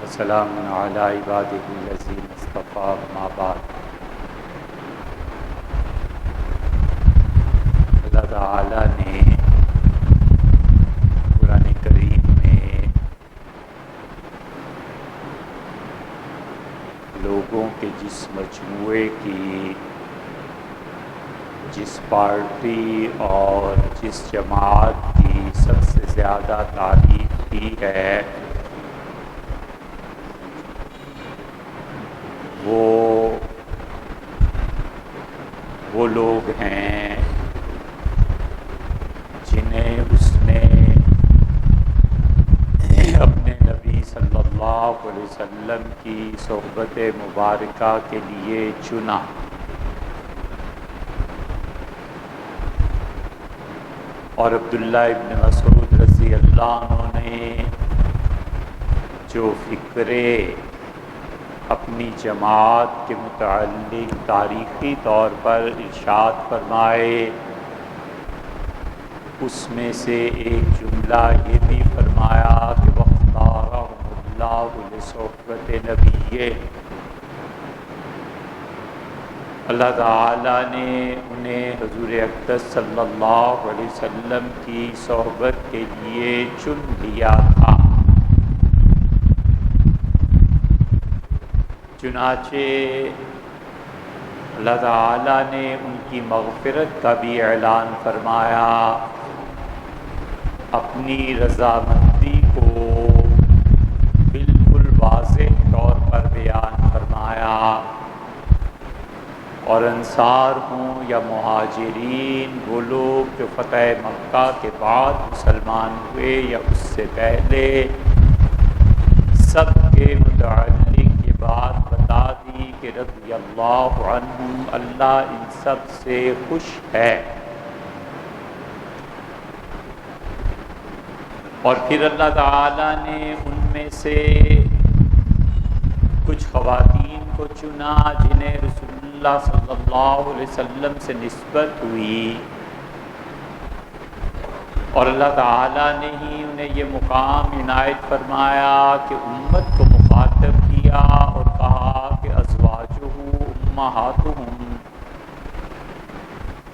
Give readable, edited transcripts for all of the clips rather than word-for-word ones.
وسلام علی عبادہ الذین اصطفیٰ اما بعد۔ اللہ تعالیٰ نے قرآن کریم میں لوگوں کے جس مجموعے کی، جس پارٹی اور جس جماعت کی سب سے زیادہ تعریف کی ہے، وہ لوگ ہیں جنہیں اس نے اپنے نبی صلی اللہ علیہ وسلم کی صحبت مبارکہ کے لیے چنا۔ اور عبداللہ ابن مسعود رضی اللہ عنہ نے جو فکرے اپنی جماعت کے متعلق تاریخی طور پر ارشاد فرمائے، اس میں سے ایک جملہ یہ بھی فرمایا کہ وَاخْتَارَهُمُ اللَّهُ لِصُحْبَةِ نَبِيِّهِ، اللہ تعالیٰ نے انہیں حضور اقدس صلی اللہ علیہ وسلم کی صحبت کے لیے چن لیا تھا۔ چنانچہ اللہ تعالیٰ نے ان کی مغفرت کا بھی اعلان فرمایا، اپنی رضامندی کو بالکل واضح طور پر بیان فرمایا، اور انصار ہوں یا مہاجرین، وہ لوگ جو فتح مکہ کے بعد مسلمان ہوئے یا اس سے پہلے، سب کے متعلق یہ بات بتا دی کہ رضی اللہ عنہم، اللہ ان سب سے خوش ہے۔ اور پھر اللہ تعالیٰ نے ان میں سے کچھ خواتین کو چنا جنہیں رسول اللہ صلی اللہ علیہ وسلم سے نسبت ہوئی، اور اللہ تعالیٰ نے ہی انہیں یہ مقام عنایت فرمایا کہ امت کو مخاطب کیا اور کہا کہ ازواجہ امہاتہم،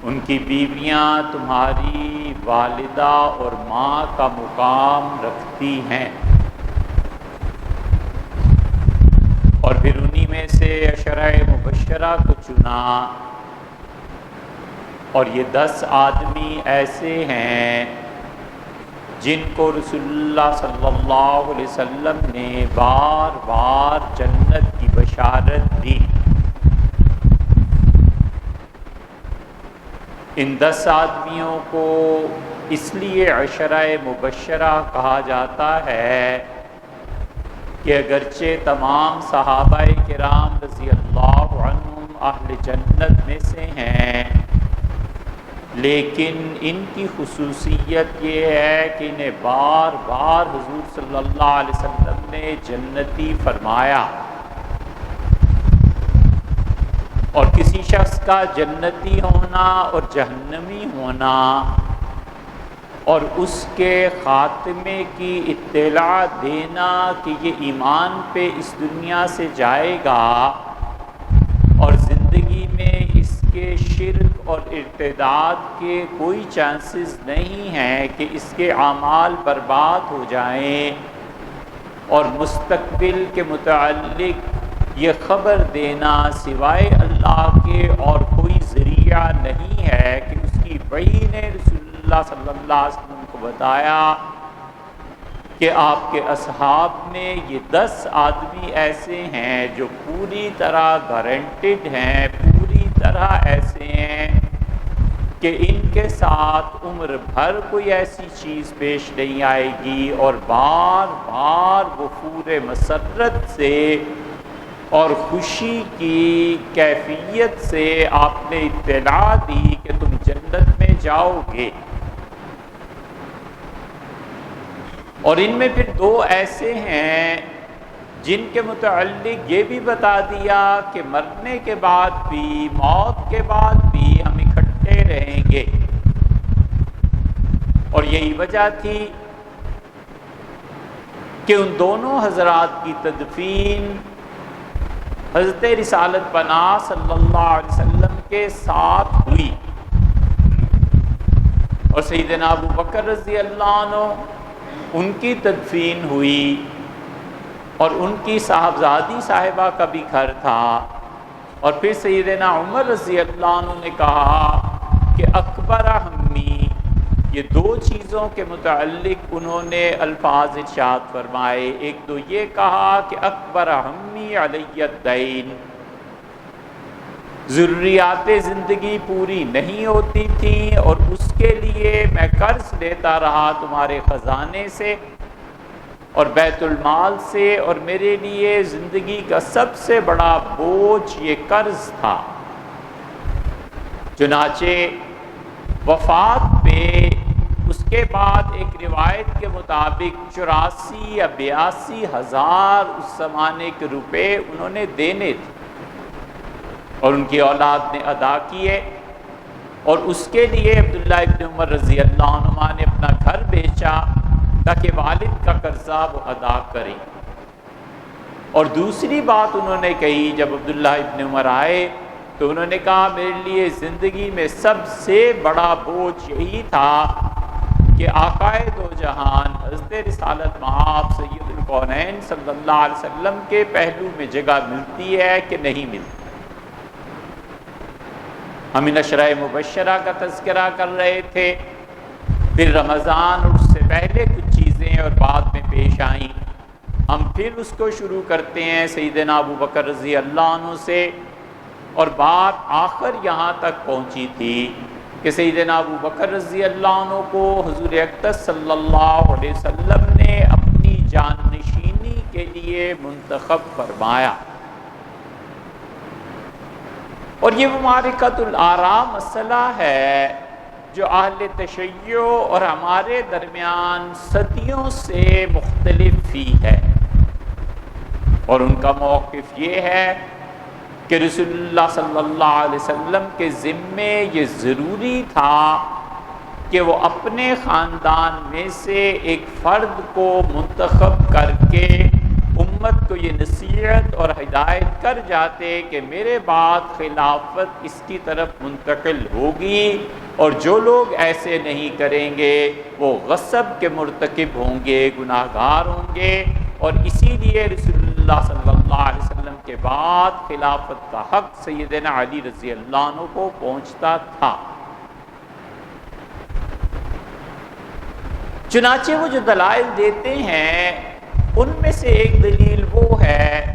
ان کی بیویاں تمہاری والدہ اور ماں کا مقام رکھتی ہیں۔ اور پھر انہی میں سے عشرہ مبشرہ کو چنا، اور یہ 10 آدمی ایسے ہیں جن کو رسول اللہ صلی اللہ علیہ وسلم نے بار بار جنت کی بشارت دی۔ ان 10 آدمیوں کو اس لیے عشرہ مبشرہ کہا جاتا ہے کہ اگرچہ تمام صحابہ کرام رضی اللہ عنہم اہل جنت میں سے ہیں، لیکن ان کی خصوصیت یہ ہے کہ انہیں بار بار حضور صلی اللہ علیہ وسلم نے جنتی فرمایا، اور کسی شخص کا جنتی ہونا اور جہنمی ہونا اور اس کے خاتمے کی اطلاع دینا کہ یہ ایمان پہ اس دنیا سے جائے گا اور زندگی میں اس کے شرک اور ارتداد کے کوئی چانسز نہیں ہیں کہ اس کے اعمال برباد ہو جائیں، اور مستقبل کے متعلق یہ خبر دینا سوائے اللہ کے اور کوئی ذریعہ نہیں ہے کہ اس کی وحی نے رسول اللہ صلی اللہ علیہ وسلم کو بتایا کہ آپ کے اصحاب میں یہ 10 آدمی ایسے ہیں جو پوری طرح گارنٹیڈ ہیں، پوری طرح ایسے ہیں کہ ان کے ساتھ عمر بھر کوئی ایسی چیز پیش نہیں آئے گی، اور بار بار وہ پورے مسرت سے اور خوشی کی کیفیت سے آپ نے اطلاع دی کہ تم جنت میں جاؤ گے۔ اور ان میں پھر 2 ایسے ہیں جن کے متعلق یہ بھی بتا دیا کہ مرنے کے بعد بھی، موت کے بعد بھی ہم اکٹھے رہیں گے، اور یہی وجہ تھی کہ کہ ان دونوں حضرات کی تدفین حضرت رسالت پناہ صلی اللہ علیہ وسلم کے ساتھ ہوئی، اور سیدنا ابو بکر رضی اللہ عنہ ان کی تدفین ہوئی، اور ان کی صاحبزادی صاحبہ کا بھی گھر تھا۔ اور پھر سیدنا عمر رضی اللہ عنہ نے کہا کہ اکبر ہمی، یہ دو چیزوں کے متعلق انہوں نے الفاظ ارشاد فرمائے۔ ایک تو یہ کہا کہ اکبر ہمی علی الدین، ضروریات زندگی پوری نہیں ہوتی تھیں اور اس کے لیے میں قرض لیتا رہا تمہارے خزانے سے اور بیت المال سے، اور میرے لیے زندگی کا سب سے بڑا بوجھ یہ قرض تھا۔ چنانچہ وفات پہ اس کے بعد ایک روایت کے مطابق 84 یا 82 ہزار اس زمانے کے روپے انہوں نے دینے تھے، اور ان کی اولاد نے ادا کیے، اور اس کے لیے عبداللہ ابن عمر رضی اللہ عنہ نے اپنا گھر بیچا تاکہ والد کا قرضہ وہ ادا کریں۔ اور دوسری بات انہوں نے کہی، جب عبداللہ ابن عمر آئے تو انہوں نے کہا میرے لیے زندگی میں سب سے بڑا بوجھ یہی تھا کہ آقائے دو جہان حضرت رسالت مآب سید الکونین صلی اللہ علیہ وسلم کے پہلو میں جگہ ملتی ہے کہ نہیں ملتی۔ ہم ان اشرہ مبشرہ کا تذکرہ کر رہے تھے، پھر رمضان اور اس سے پہلے کچھ چیزیں اور بعد میں پیش آئیں، ہم پھر اس کو شروع کرتے ہیں سیدنا ابو بکر رضی اللہ عنہ سے، اور بات آخر یہاں تک پہنچی تھی کہ سیدنا ابو بکر رضی اللہ عنہ کو حضور اقدس صلی اللہ علیہ وسلم نے اپنی جانشینی کے لیے منتخب فرمایا، اور یہ معرکۃ الآراء مسئلہ ہے جو اہل تشیع اور ہمارے درمیان صدیوں سے مختلف ہی ہے، اور ان کا موقف یہ ہے کہ رسول اللہ صلی اللہ علیہ وسلم کے ذمے یہ ضروری تھا کہ وہ اپنے خاندان میں سے ایک فرد کو منتخب کر کے امت کو یہ نصیحت اور ہدایت کر جاتے کہ میرے بعد خلافت اس کی طرف منتقل ہوگی، اور جو لوگ ایسے نہیں کریں گے وہ غصب کے مرتکب ہوں گے، گناہ گار ہوں گے، اور اسی لیے رسول اللہ صلی اللہ علیہ وسلم کے بعد خلافت کا حق سیدنا علی رضی اللہ عنہ کو پہنچتا تھا۔ چنانچہ وہ جو دلائل دیتے ہیں ان میں سے ایک دلیل وہ ہے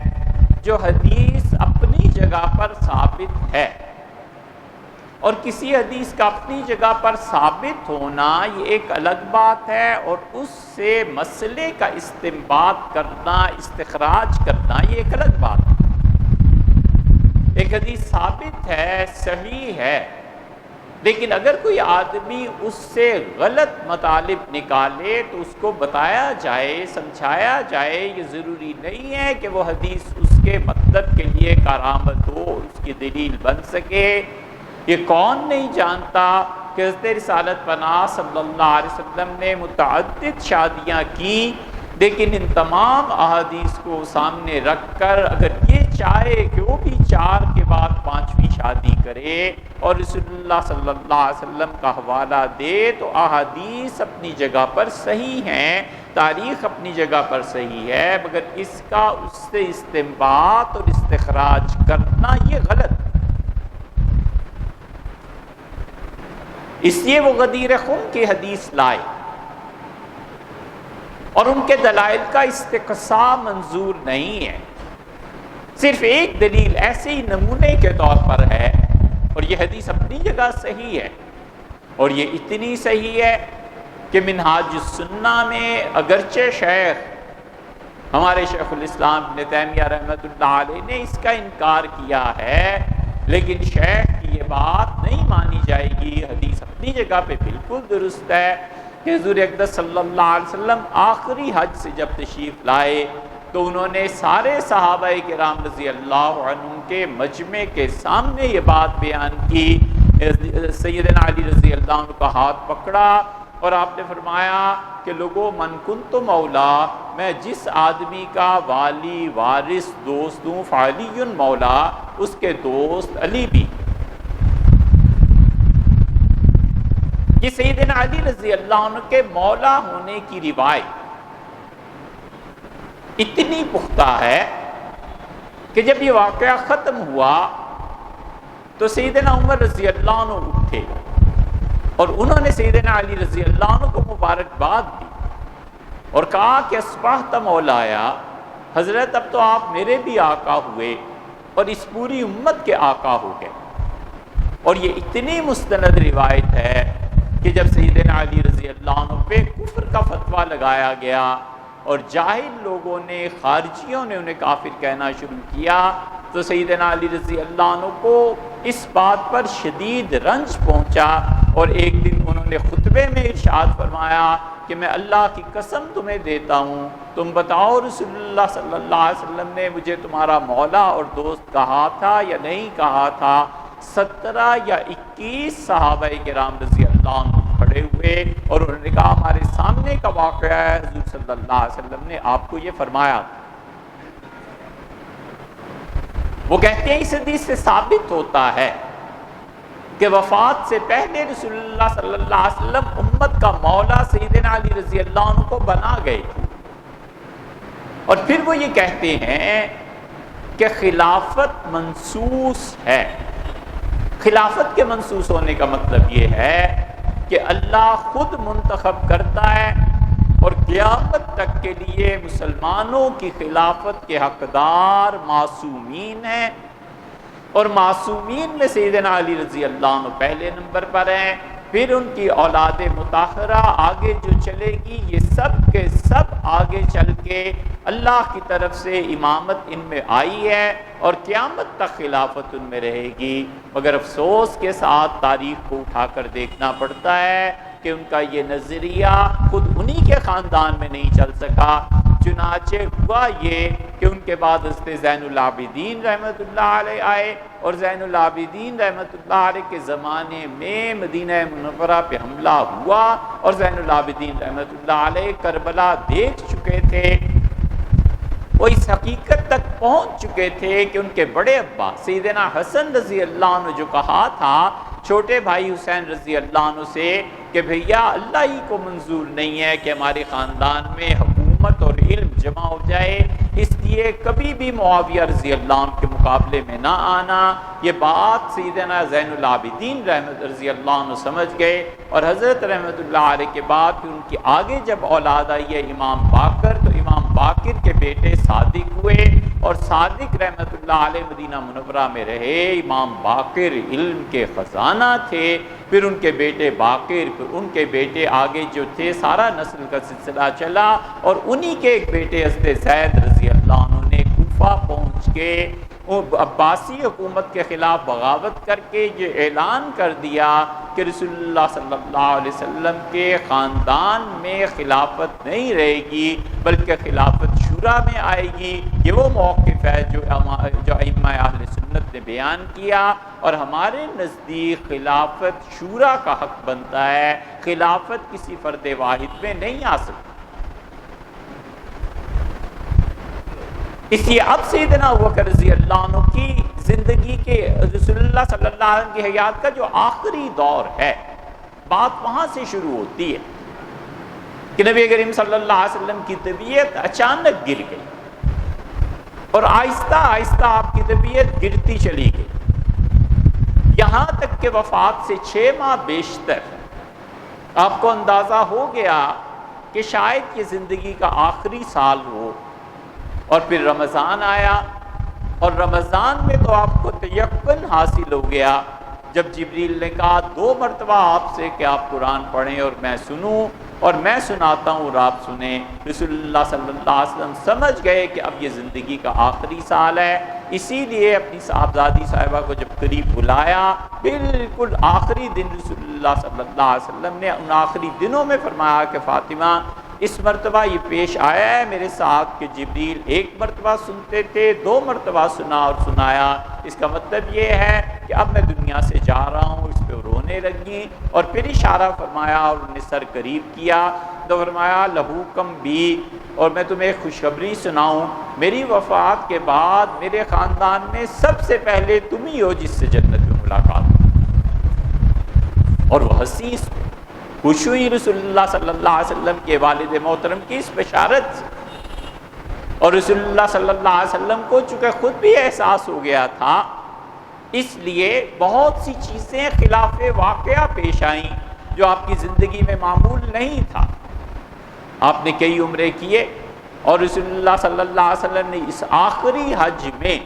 جو حدیث اپنی جگہ پر ثابت ہے، اور کسی حدیث کا اپنی جگہ پر ثابت ہونا یہ ایک الگ بات ہے، اور اس سے مسئلے کا استنباط کرنا، استخراج کرنا یہ ایک الگ بات ہے۔ ایک حدیث ثابت ہے، صحیح ہے، لیکن اگر کوئی آدمی اس سے غلط مطالب نکالے تو اس کو بتایا جائے، سمجھایا جائے، یہ ضروری نہیں ہے کہ وہ حدیث اس کے مطلب کے لیے کارآمد ہو، اس کی دلیل بن سکے۔ یہ کون نہیں جانتا کہ حضرت رسالت پناہ صلی اللہ علیہ وسلم نے متعدد شادیاں کی، لیکن ان تمام احادیث کو سامنے رکھ کر اگر یہ چاہے کہ وہ بھی 4 کے بعد 5ویں شادی کرے اور رسول اللہ صلی اللہ علیہ وسلم کا حوالہ دے، تو احادیث اپنی جگہ پر صحیح ہیں، تاریخ اپنی جگہ پر صحیح ہے، مگر اس کا اس سے استنباط اور استخراج کرنا یہ غلط ہے۔ اس لیے وہ غدیر خم کی حدیث لائے، اور ان کے دلائل کا استقصاء منظور نہیں ہے، صرف ایک دلیل ایسے ہی نمونے کے طور پر ہے، اور یہ حدیث اپنی جگہ صحیح ہے، اور یہ اتنی صحیح ہے کہ منہاج السنہ میں اگرچہ ہمارے شیخ الاسلام ابن تیمیہ رحمۃ اللہ علیہ نے اس کا انکار کیا ہے، لیکن شیخ کی یہ بات نہیں مانی جائے گی، حدیث اپنی جگہ پہ بالکل درست ہے کہ حضور اقدس صلی اللہ علیہ وسلم آخری حج سے جب تشریف لائے تو انہوں نے سارے صحابہ کرام رضی اللہ عنہم کے مجمع کے سامنے یہ بات بیان کی، سیدنا علی رضی اللہ عنہ کا ہاتھ پکڑا اور آپ نے فرمایا کہ لوگوں من کنت مولا، میں جس آدمی کا والی وارث دوست ہوں فعلی مولا، اس کے دوست علی بھی۔ یہ سیدنا علی رضی اللہ عنہ کے مولا ہونے کی روایت اتنی پختہ ہے کہ جب یہ واقعہ ختم ہوا تو سیدنا عمر رضی اللہ عنہ اٹھے اور انہوں نے سیدنا علی رضی اللہ عنہ کو مبارکباد دی اور کہا کہ اصبحت مولایا، حضرت اب تو آپ میرے بھی آقا ہوئے اور اس پوری امت کے آقا ہو گئے۔ اور یہ اتنی مستند روایت ہے کہ جب سیدنا علی رضی اللہ عنہ پہ کفر کا فتویٰ لگایا گیا اور جاہل لوگوں نے، خارجیوں نے انہیں کافر کہنا شروع کیا، تو سیدنا علی رضی اللہ عنہ کو اس بات پر شدید رنج پہنچا اور ایک دن انہوں نے خطبے میں ارشاد فرمایا کہ میں اللہ کی قسم تمہیں دیتا ہوں، تم بتاؤ رسول اللہ صلی اللہ علیہ وسلم نے مجھے تمہارا مولا اور دوست کہا تھا یا نہیں کہا تھا؟ 17 یا 21 صحابہ کرام رضی اللہ عنہ کھڑے ہوئے اور انہوں نے کہا ہمارے سامنے کا واقعہ ہے، حضور صلی اللہ علیہ وسلم نے آپ کو یہ فرمایا۔ وہ کہتے ہیں اس حدیث سے ثابت ہوتا ہے کہ وفات سے پہلے رسول اللہ صلی اللہ علیہ وسلم امت کا مولا سیدنا علی رضی اللہ عنہ کو بنا گئے تھے، اور پھر وہ یہ کہتے ہیں کہ خلافت منسوس ہے۔ خلافت کے منسوس ہونے کا مطلب یہ ہے کہ اللہ خود منتخب کرتا ہے اور قیامت تک کے لیے مسلمانوں کی خلافت کے حقدار معصومین ہیں، اور معصومین میں سیدنا علی رضی اللہ عنہ پہلے نمبر پر ہیں، پھر ان کی اولاد مطہرہ آگے جو چلے گی، یہ سب کے سب آگے چل کے اللہ کی طرف سے امامت ان میں آئی ہے اور قیامت تک خلافت ان میں رہے گی۔ مگر افسوس کے ساتھ تاریخ کو اٹھا کر دیکھنا پڑتا ہے کہ ان کا یہ نظریہ خود انہی کے خاندان میں نہیں چل سکا، چنانچہ ہوا یہ کہ ان کے بعد حضرت زین العابدین رحمۃ اللہ علیہ آئے، اور زین العابدین رحمۃ اللہ علیہ کے زمانے میں مدینہ منورہ پہ حملہ ہوا اور زین العابدین رحمۃ اللہ علیہ کربلا دیکھ چکے تھے۔ وہ اس حقیقت تک پہنچ چکے تھے کہ ان کے بڑے ابا سیدنا حسن رضی اللہ عنہ جو کہا تھا چھوٹے بھائی حسین رضی اللہ عنہ سے کہ بھیا اللہ ہی کو منظور نہیں ہے کہ ہمارے خاندان میں حکومت اور علم جمع ہو جائے، اس لیے کبھی بھی معاویہ رضی اللہ عنہ کے مقابلے میں نہ آنا۔ یہ بات سیدنا زین العابدین رحمت رضی اللہ عنہ سمجھ گئے، اور حضرت رحمت اللہ علیہ کے بعد پھر ان کی آگے جب اولاد آئی ہے امام باقر، تو امام باقر کے بیٹے صادق ہوئے، اور صادق رحمت اللہ علیہ مدینہ منورہ میں رہے۔ امام باقر علم کے خزانہ تھے، پھر ان کے بیٹے باقر، پھر ان کے بیٹے آگے جو تھے، سارا نسل کا سلسلہ چلا، اور انہی کے ایک بیٹے حضرت زید رضی اللہ عنہ نے کوفہ پہنچ کے عباسی حکومت کے خلاف بغاوت کر کے یہ اعلان کر دیا کہ رسول اللہ صلی اللہ علیہ وسلم کے خاندان میں خلافت نہیں رہے گی بلکہ خلافت شورا میں آئے گی۔ یہ وہ موقف ہے جو ائمہ اہل سنت نے بیان کیا، اور ہمارے نزدیک خلافت شورا کا حق بنتا ہے، خلافت کسی فرد واحد میں نہیں آ سکتی۔ اس لیے اب سیدنا ابوبکر رضی اللہ عنہ کی زندگی کے رسول اللہ صلی اللہ علیہ وسلم کی حیات کا جو آخری دور ہے، بات وہاں سے شروع ہوتی ہے کہ نبی کریم صلی اللہ علیہ وسلم کی طبیعت اچانک گر گئی، اور آہستہ آہستہ آپ کی طبیعت گرتی چلی گئی، یہاں تک کہ وفات سے 6 ماہ بیشتر آپ کو اندازہ ہو گیا کہ شاید یہ زندگی کا آخری سال ہو۔ اور پھر رمضان آیا، اور رمضان میں تو آپ کو تیقن حاصل ہو گیا جب جبریل نے کہا 2 مرتبہ آپ سے کہ آپ قرآن پڑھیں اور میں سنوں، اور میں سناتا ہوں اور آپ سنیں۔ رسول اللہ صلی اللہ علیہ وسلم سمجھ گئے کہ اب یہ زندگی کا آخری سال ہے، اسی لیے اپنی صاحبزادی صاحبہ کو جب قریب بلایا، بالکل آخری دن رسول اللہ صلی اللہ علیہ وسلم نے ان آخری دنوں میں فرمایا کہ فاطمہ اس مرتبہ یہ پیش آیا ہے میرے ساتھ کہ جبریل 1 مرتبہ سنتے تھے، 2 مرتبہ سنا اور سنایا، اس کا مطلب یہ ہے کہ اب میں دنیا سے جا رہا ہوں، اس پہ رونے لگی اور پھر اشارہ فرمایا اور انہیں سر قریب کیا تو فرمایا لہوکم بھی، اور میں تمہیں خوشخبری سناؤں، میری وفات کے بعد میرے خاندان میں سب سے پہلے تم ہی ہو جس سے جنت میں ملاقات ہو۔ اور وہ حسیس خوش ہوئی رسول اللہ صلی اللہ علیہ وسلم کے والد محترم کی اس بشارت سے، اور رسول اللہ صلی اللہ علیہ وسلم کو چونکہ خود بھی احساس ہو گیا تھا، اس لیے بہت سی چیزیں خلاف واقعہ پیش آئیں جو آپ کی زندگی میں معمول نہیں تھا۔ آپ نے کئی عمرے کیے اور رسول اللہ صلی اللہ علیہ وسلم نے اس آخری حج میں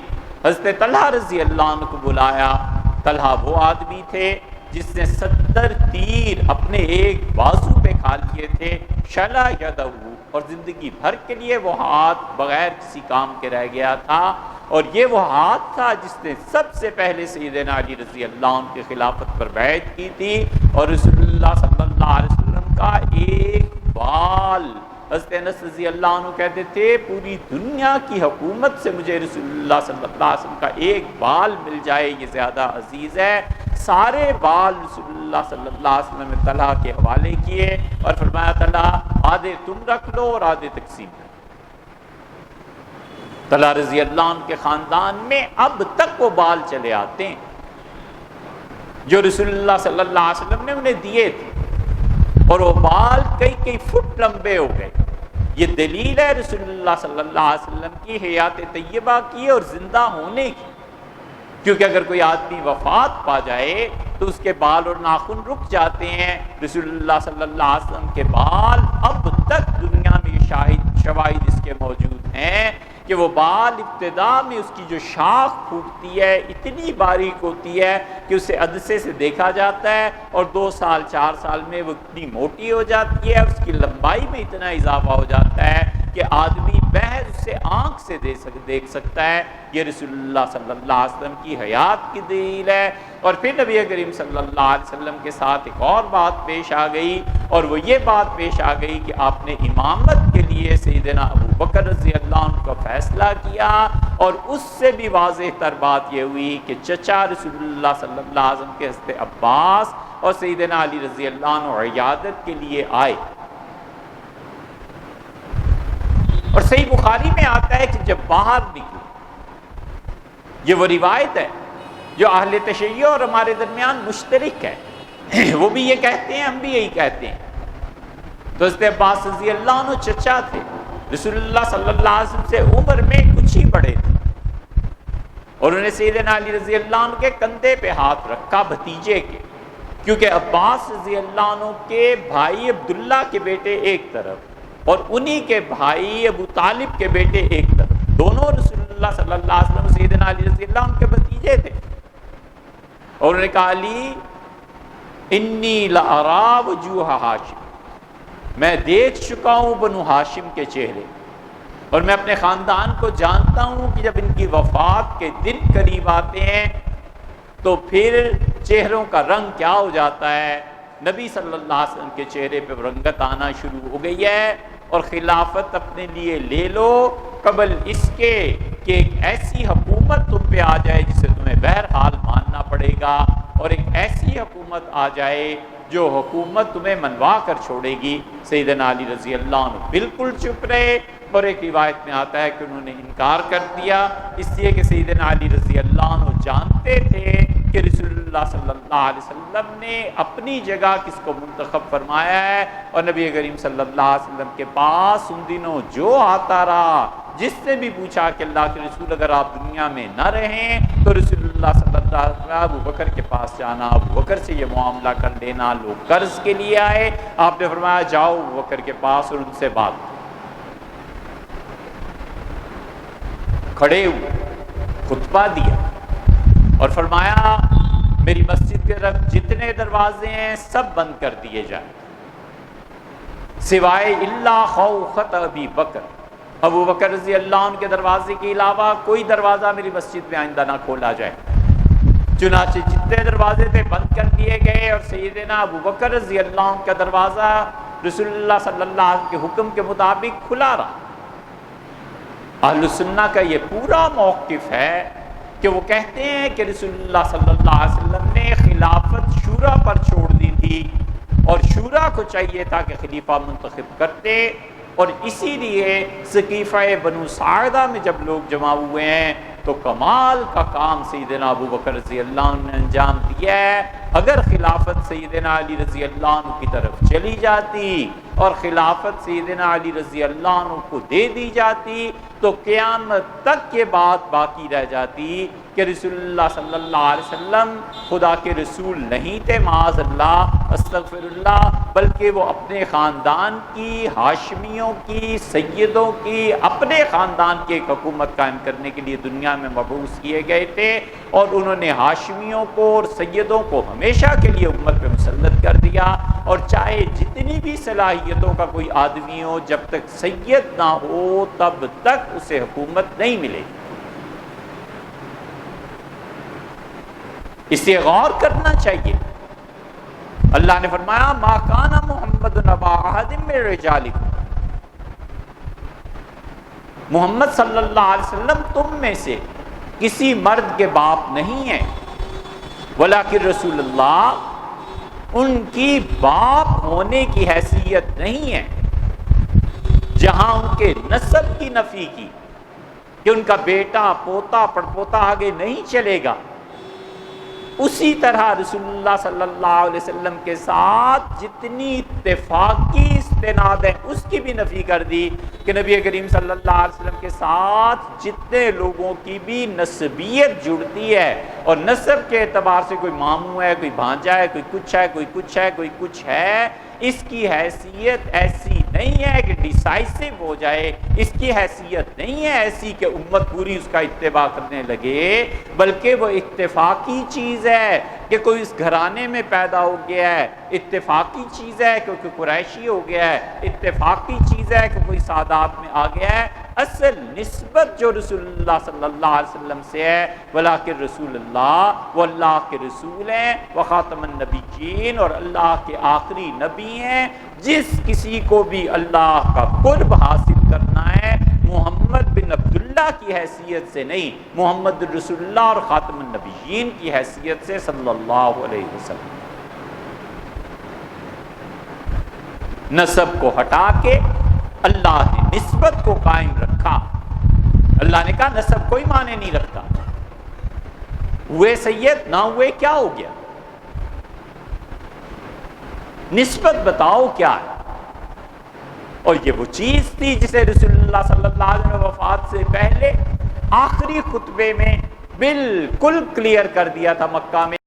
حضرت طلحہ رضی اللہ عنہ کو بلایا۔ طلحہ وہ آدمی تھے جس نے 70 تیر اپنے ایک بازو پہ کھا لیے تھے، شلا یدہ، اور زندگی بھر کے لیے وہ ہاتھ بغیر کسی کام کے رہ گیا تھا، اور یہ وہ ہاتھ تھا جس نے سب سے پہلے سیدنا علی رضی اللہ عنہ کی خلافت پر بیعت کی تھی، اور رسول اللہ صلی اللہ علیہ وسلم کا ایک بال، حضرت انس رضی اللہ عنہ کہتے تھے پوری دنیا کی حکومت سے مجھے رسول اللہ صلی اللہ علیہ وسلم کا ایک بال مل جائے یہ زیادہ عزیز ہے۔ سارے بال رسول اللہ صلی اللہ علیہ وسلم نے طلحہ کے حوالے کیے اور فرمایا طلحہ آدھے تم رکھ لو اور آدھے تقسیم کرو۔ طلحہ رضی اللہ عنہ کے خاندان میں اب تک وہ بال چلے آتے ہیں جو رسول اللہ صلی اللہ علیہ وسلم نے انہیں دیے تھے، اور وہ بال کئی فٹ لمبے ہو گئے۔ یہ دلیل ہے رسول اللہ صلی اللہ علیہ وسلم کی حیات طیبہ کی اور زندہ ہونے کی، کیونکہ اگر کوئی آدمی وفات پا جائے تو اس کے بال اور ناخن رک جاتے ہیں۔ رسول اللہ صلی اللہ علیہ وسلم کے بال اب تک دنیا میں شواہد اس کے موجود ہیں کہ وہ بال ابتدا میں اس کی جو شاخ پھوٹتی ہے اتنی باریک ہوتی ہے کہ اسے عدسے سے دیکھا جاتا ہے، اور 2 سال 4 سال میں وہ اتنی موٹی ہو جاتی ہے، اس کی لمبائی میں اتنا اضافہ ہو جاتا ہے کہ آدمی محض اسے آنکھ سے دیکھ سکتا ہے۔ یہ رسول اللہ صلی اللہ علیہ وسلم کی حیات کی دلیل ہے۔ اور پھر نبی کریم صلی اللہ علیہ وسلم کے ساتھ ایک اور بات پیش آ گئی، اور وہ یہ بات پیش آ گئی کہ آپ نے امامت کے لیے سیدنا ابو بکر رضی اللہ عنہ کا فیصلہ کیا، اور اس سے بھی واضح تر بات یہ ہوئی کہ چچا رسول اللہ صلی اللہ علیہ وسلم کے حضرت عباس اور سیدنا علی رضی اللہ عنہ عیادت کے لیے آئے۔ اور صحیح بخاری میں آتا ہے کہ جب باہر نکلے، یہ وہ روایت ہے جو اہل تشیع اور ہمارے درمیان مشترک ہے، وہ بھی یہ کہتے ہیں، ہم بھی یہی کہتے ہیں۔ تو حضرت عباس رضی اللہ عنہ چچا تھے، رسول اللہ صلی اللہ علیہ وسلم سے عمر میں کچھ ہی بڑے تھے، اور انہیں سیدنا علی رضی اللہ عنہ کے کندھے پہ ہاتھ رکھا بھتیجے کے، کیونکہ عباس رضی اللہ عنہ کے بھائی عبداللہ کے بیٹے ایک طرف اور انہی کے بھائی ابو طالب کے بیٹے ایک طرف، دونوں رسول اللہ صلی اللہ علیہ وسلم سیدنا علی رضی اللہ عنہ کے بھتیجے تھے۔ اور انہوں نے کہا علی انی لارا وجوہ ہاشم، میں دیکھ چکا ہوں بنو ہاشم کے چہرے، اور میں اپنے خاندان کو جانتا ہوں کہ جب ان کی وفات کے دن قریب آتے ہیں تو پھر چہروں کا رنگ کیا ہو جاتا ہے۔ نبی صلی اللہ علیہ وسلم کے چہرے پہ رنگت آنا شروع ہو گئی ہے، اور خلافت اپنے لیے لے لو قبل اس کے کہ ایک ایسی حکومت تم پہ آ جائے جسے تمہیں بہرحال ماننا پڑے گا، اور ایک ایسی حکومت آ جائے جو حکومت تمہیں منوا کر چھوڑے گی۔ سیدنا علی رضی اللہ عنہ بالکل چپ رہے، اور ایک روایت میں آتا ہے کہ انہوں نے انکار کر دیا، اس لیے کہ سیدنا علی رضی اللہ عنہ جانتے تھے کہ رسول اللہ صلی اللہ علیہ وسلم نے اپنی جگہ کس کو منتخب فرمایا ہے، اور نبی کریم صلی اللہ علیہ وسلم کے پاس ان دنوں جو آتا رہا، جس سے بھی پوچھا کہ اللہ کے رسول اگر آپ دنیا میں نہ رہیں تو رسول اللہ صلی اللہ علیہ وسلم ابو بکر کے پاس جانا، ابو بکر سے یہ معاملہ کر لینا۔ لوگ قرض کے لیے آئے، آپ نے فرمایا جاؤ ابو بکر کے پاس اور ان سے بات کرو۔ کھڑے ہوئے خطبہ دیا اور فرمایا میری مسجد کے طرف جتنے دروازے ہیں سب بند کر دیے جائیں سوائے الا خوخت ابی بکر، ابو بکر رضی اللہ عنہ کے دروازے کے علاوہ کوئی دروازہ میری مسجد میں آئندہ نہ کھولا جائے۔ چنانچہ جتنے دروازے تھے بند کر دیے گئے، اور سیدنا ابو بکر رضی اللہ عنہ کا دروازہ رسول اللہ صلی اللہ علیہ وسلم کے حکم کے مطابق کھلا رہا۔ اہل سنہ کا یہ پورا موقف ہے کہ وہ کہتے ہیں کہ رسول اللہ صلی اللہ علیہ وسلم نے خلافت شورا پر چھوڑ دی تھی، اور شورا کو چاہیے تھا کہ خلیفہ منتخب کرتے، اور اسی لیے سقیفہ بنو ساعدہ میں جب لوگ جمع ہوئے ہیں تو کمال کا کام سیدنا ابو بکر رضی اللہ عنہ نے انجام دیا ہے۔ اگر خلافت سیدنا علی رضی اللہ عنہ کی طرف چلی جاتی اور خلافت سیدنا علی رضی اللہ عنہ کو دے دی جاتی تو قیامت تک یہ بات باقی رہ جاتی کہ رسول اللہ صلی اللہ علیہ وسلم خدا کے رسول نہیں تھے، معاذ اللہ، استغفر اللہ، بلکہ وہ اپنے خاندان کی، ہاشمیوں کی، سیدوں کی، اپنے خاندان کی ایک حکومت قائم کرنے کے لیے دنیا میں مبعوث کیے گئے تھے، اور انہوں نے ہاشمیوں کو اور سیدوں کو ہمیشہ کے لیے امت پہ مسلط کر دیا، اور چاہے جتنی بھی صلاحیتوں کا کوئی آدمی ہو، جب تک سید نہ ہو تب تک اسے حکومت نہیں ملے گی۔ اسے غور کرنا چاہیے۔ اللہ نے فرمایا ما کان محمد نبا احد من رجالکم، محمد صلی اللہ علیہ وسلم تم میں سے کسی مرد کے باپ نہیں ہیں، ولیکن رسول اللہ، ان کی باپ ہونے کی حیثیت نہیں ہے، جہاں ان کے نسب کی نفی کی کہ ان کا بیٹا پوتا پڑپوتا آگے نہیں چلے گا، اسی طرح رسول اللہ صلی اللہ علیہ وسلم کے ساتھ جتنی اتفاقی استناد ہے اس کی بھی نفی کر دی کہ نبی کریم صلی اللہ علیہ وسلم کے ساتھ جتنے لوگوں کی بھی نسبیت جڑتی ہے، اور نسب کے اعتبار سے کوئی ماموں ہے، کوئی بھانجا ہے، کوئی کچھ ہے، کوئی کچھ ہے، کوئی کچھ ہے، اس کی حیثیت ایسی نہیں ہے کہ ڈیسائسو ہو جائے، اس کی حیثیت نہیں ہے ایسی کہ امت پوری اس کا اتباع کرنے لگے، بلکہ وہ اتفاقی چیز ہے کہ کوئی اس گھرانے میں پیدا ہو گیا ہے، اتفاقی چیز ہے کہ کوئی قریشی ہو گیا ہے، اتفاقی چیز ہے کہ کوئی سادات میں آ گیا ہے، اصل نسبت جو رسول اللہ صلی اللہ علیہ وسلم سے ہے، ولیکن رسول اللہ، وہ اللہ کے رسول ہیں، وہ خاتم النبیین، اور اللہ کے آخری نبی ہیں۔ جس کسی کو بھی اللہ کا قرب حاصل کرنا ہے، محمد بن عبداللہ کی حیثیت سے نہیں، محمد رسول اللہ اور خاتم النبیین کی حیثیت سے صلی اللہ علیہ وسلم۔ نسب کو ہٹا کے اللہ نے نسبت کو قائم رکھا۔ اللہ نے کہا نسب کوئی معنی نہیں رکھتا، ہوئے سید نہ ہوئے کیا ہو گیا، نسبت بتاؤ کیا ہے۔ اور یہ وہ چیز تھی جسے رسول اللہ صلی اللہ علیہ وسلم وفات سے پہلے آخری خطبے میں بالکل کلیئر کر دیا تھا مکہ میں۔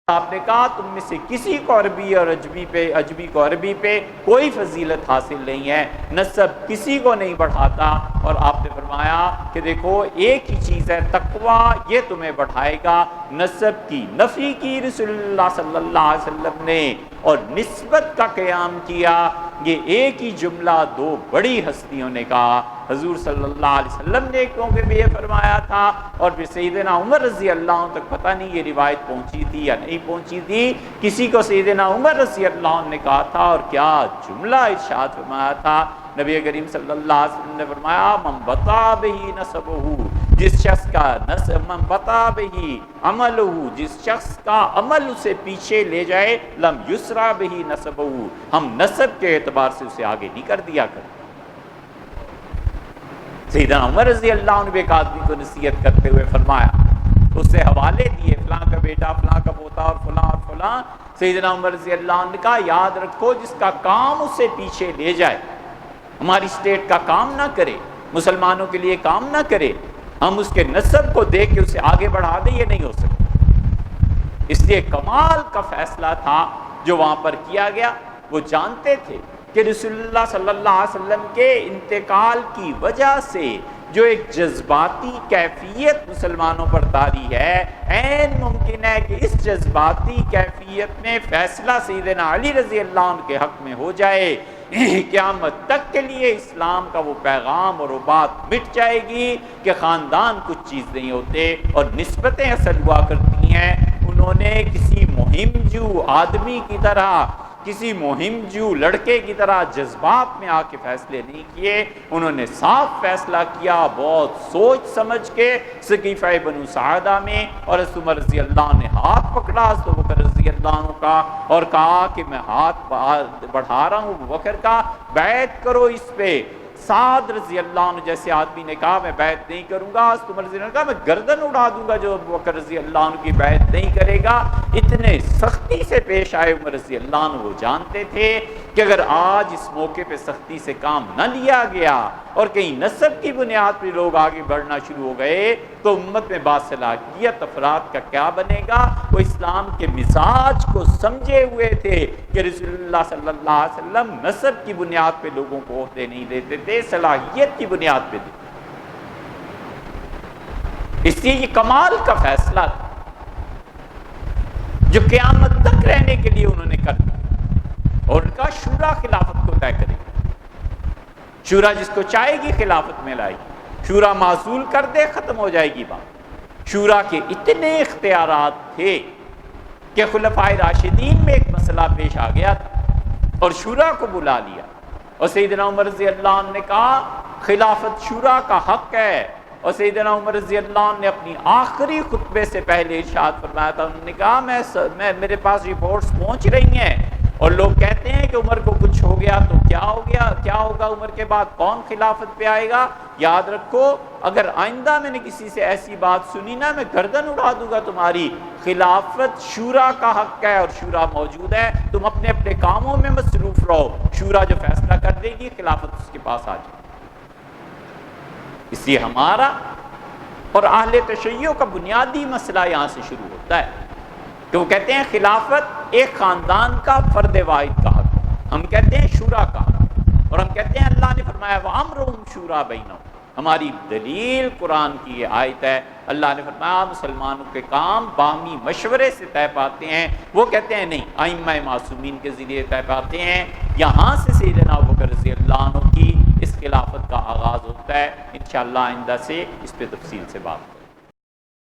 آپ نے کہا تم میں سے کسی کو عربی اور عجمی کو عربی پہ کوئی فضیلت حاصل نہیں ہے، نسب کسی کو نہیں بڑھاتا، اور آپ نے فرمایا کہ دیکھو ایک ہی چیز ہے تقویٰ، یہ تمہیں بڑھائے گا۔ نسب کی نفی کی رسول اللہ صلی اللہ علیہ وسلم نے، اور نسبت کا قیام کیا۔ یہ ایک ہی جملہ دو بڑی ہستیوں نے کہا، حضور صلی اللہ علیہ وسلم نے ایک موقع پہ یہ فرمایا تھا، اور پھر سیدنا عمر رضی اللہ عنہ تک پتہ نہیں یہ روایت پہنچی تھی یا نہیں پہنچی تھی، کسی کو سیدنا عمر رضی اللہ عنہ نے کہا تھا، اور کیا جملہ ارشاد فرمایا تھا نبی کریم صلی اللہ علیہ وسلم نے فرمایا من بطا بہی نسبہ، جس شخص کا نسب، من بطا بہی عملہ، جس شخص کا عمل اسے پیچھے لے جائے، لم یسرا بہی نسبہ، ہم نسب کے اعتبار سے اسے آگے نہیں کر دیا کرتے۔ سیدنا عمر رضی اللہ عنہ ایک آدمی کو نصیحت کرتے ہوئے فرمایا، اس سے حوالے دیے، فلاں کا بیٹا، فلاں کا پوتا، اور فلاں اور فلاں۔ سیدنا عمر رضی اللہ عنہ نے کہا یاد رکھو جس کا کام اسے پیچھے لے جائے، ہماری اسٹیٹ کا کام نہ کرے، مسلمانوں کے لیے کام نہ کرے، ہم اس کے نسب کو دیکھ کے اسے آگے بڑھا دیں، یہ نہیں ہو سکتا۔ اس لیے کمال کا فیصلہ تھا جو وہاں پر کیا گیا۔ وہ جانتے تھے کہ رسول اللہ صلی اللہ علیہ وسلم کے انتقال کی وجہ سے جو ایک جذباتی کیفیت مسلمانوں پر طاری ہے، عین ممکن ہے کہ اس جذباتی کیفیت میں فیصلہ سیدنا علی رضی اللہ عنہ کے حق میں ہو جائے، قیامت تک کے لیے اسلام کا وہ پیغام اور وہ بات مٹ جائے گی کہ خاندان کچھ چیز نہیں ہوتے اور نسبتیں اصل ہوا کرتی ہیں۔ انہوں نے کسی مہم جو آدمی کی طرح کسی مہم جو لڑکے کی طرح جذبات میں آ کے فیصلے نہیں کیے، انہوں نے صاف فیصلہ کیا، بہت سوچ سمجھ کے سقیفہ بنو ساعدہ میں، اور حضرت عمر رضی اللہ عنہ نے ہاتھ پکڑا حضرت ابوبکر رضی اللہ عنہ کا اور کہا کہ میں ہاتھ بڑھا رہا ہوں ابوبکر کا، بیعت کرو اس پہ۔ سعد رضی اللہ عنہ جیسے آدمی نے کہا میں بیعت نہیں کروں گا، حضرت عمر رضی اللہ عنہ نے کہا میں گردن اڑا دوں گا جو ابوبکر رضی اللہ عنہ کی بیعت نہیں کرے گا۔ اتنے سختی سے پیش آئے عمر رضی اللہ عنہ، وہ جانتے تھے کہ اگر آج اس موقع پہ سختی سے کام نہ لیا گیا اور کہیں نسب کی بنیاد پہ لوگ آگے بڑھنا شروع ہو گئے تو امت میں باصلاحیت افراد کا کیا بنے گا۔ وہ اسلام کے مزاج کو سمجھے ہوئے تھے کہ رسول اللہ صلی اللہ علیہ وسلم نسب کی بنیاد پہ لوگوں کو عہدے نہیں دیتے تھے، صلاحیت کی بنیاد پہ دیتے۔ اس لیے یہ کمال کا فیصلہ تھا جو قیامت تک رہنے کے لیے انہوں نے کر دیا، اور ان کا شورا خلافت کو طے کرے گا۔ شورا جس کو چاہے گی خلافت میں لائے گی، شورا معزول کر دے ختم ہو جائے گی بات۔ شورا کے اتنے اختیارات تھے کہ خلفائے راشدین میں ایک مسئلہ پیش آ گیا تھا اور شورا کو بلا لیا، اور سیدنا عمر رضی اللہ عنہ نے کہا خلافت شورا کا حق ہے، اور سیدنا عمر رضی اللہ عنہ نے اپنی آخری خطبے سے پہلے ارشاد فرمایا تھا، انہوں نے کہا میرے پاس رپورٹس پہنچ رہی ہیں اور لوگ کہتے ہیں کہ عمر کو کچھ ہو گیا تو کیا ہو گیا، کیا ہوگا عمر کے بعد، کون خلافت پہ آئے گا؟ یاد رکھو اگر آئندہ میں نے کسی سے ایسی بات سنی نا میں گردن اڑا دوں گا تمہاری۔ خلافت شورا کا حق ہے اور شورا موجود ہے، تم اپنے اپنے کاموں میں مصروف رہو، شورا جو فیصلہ کر دے گی خلافت اس کے پاس آ جائے۔ اس لیے ہمارا اور اہل تشیع کا بنیادی مسئلہ یہاں سے شروع ہوتا ہے کہ وہ کہتے ہیں خلافت ایک خاندان کا فرد واحد کا حق ہے، ہم کہتے ہیں شورا کا حق، اور ہم کہتے ہیں اللہ نے فرمایا وَأَمْرُهُمْ شُورَىٰ بَيْنَهُمْ۔ ہماری دلیل قرآن کی یہ آیت ہے، اللہ نے فرمایا مسلمانوں کے کام باہمی مشورے سے طے پاتے ہیں، وہ کہتے ہیں نہیں ائمہ معصومین کے ذریعے طے پاتے ہیں۔ یہاں سے سیدنا ابوبکر رضی اللہ عنہ کی اس خلافت کا آغاز ہوتا ہے۔ انشاءاللہ آئندہ سے اس پہ تفصیل سے بات کریں۔